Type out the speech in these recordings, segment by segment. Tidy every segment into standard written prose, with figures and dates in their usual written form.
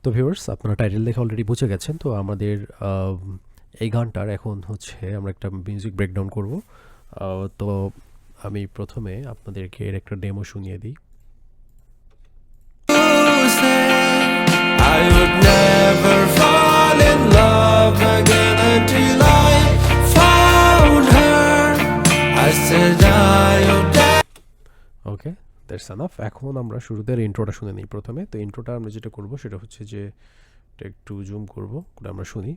তো ভিউয়ার্স, আপনারা টাইটেল দেখে অলরেডি বুঝে গেছেন। তো আমাদের এই গানটার এখন হচ্ছে আমরা একটা মিউজিক ব্রেকডাউন করব। তো আমি প্রথমে আপনাদেরকে এর একটা ডেমো শুনিয়ে দিই। I would never fall in love again until I found her. I said I would. Okay, that's enough. এখন আমরা শুরুতে ইন্ট্রোটা শুনে নিই প্রথমে। তো ইন্ট্রোটা আমরা যেটা করব সেটা হচ্ছে যে একটু জুম করব, করে আমরা শুনি।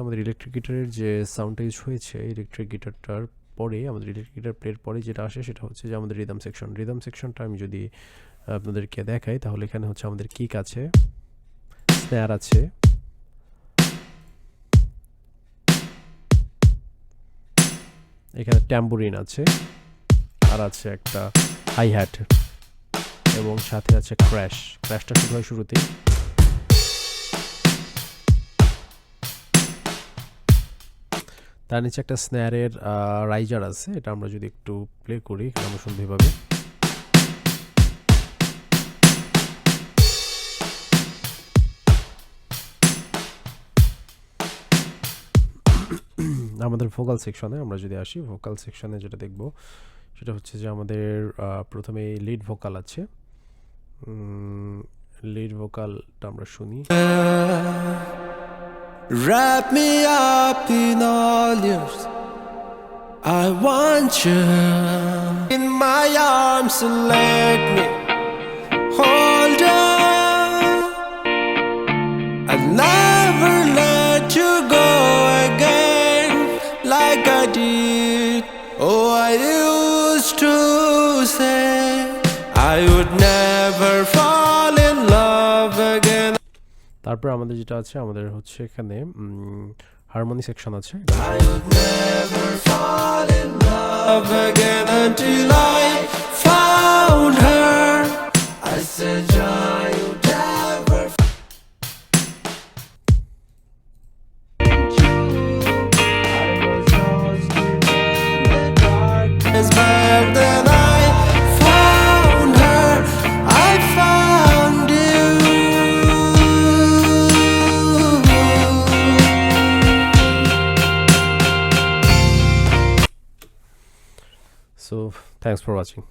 আমাদের ইলেকট্রিক গিটারের যে সাউন্ডটা ইউজ হয়েছে, ইলেকট্রিক গিটারটার পরে আমাদের ইলেকট্রিক গিটার প্লের পরে যেটা আসে সেটা হচ্ছে যে আমাদের রিদম সেকশন। রিদম সেকশনটা আমি যদি আপনাদেরকে দেখাই তাহলে এখানে হচ্ছে আমাদের কিক আছে, স্ন্যার আছে, এখানে ট্যাম্বুরিন আছে, আর আছে একটা হাই হ্যাট এবং সাথে আছে ক্র্যাশ। ক্র্যাশটা শুরু হয় শুরুতেই। তার নিচে একটা স্ন্যারের রাইজার আছে, এটা আমরা যদি একটু প্লে করি আমরা শুনতে এভাবে। আমাদের ভোকাল সেকশনে আমরা যদি আসি, ভোকাল সেকশনে যেটা দেখব সেটা হচ্ছে যে আমাদের প্রথমে লিড ভোকাল আছে। লিড ভোকালটা আমরা শুনি। Wrap me up in all yours, I want you in my arms and let me hold you. I'll never let you go again like I did. Oh, I used to say I would never fall in love again. তারপর আমাদের যেটা আছে, আমাদের হচ্ছে এখানে harmony section আছে। I would never fall in love again until I found her. I said I would never. I was lost in the darkness, but then I found her. I found you. So thanks for watching.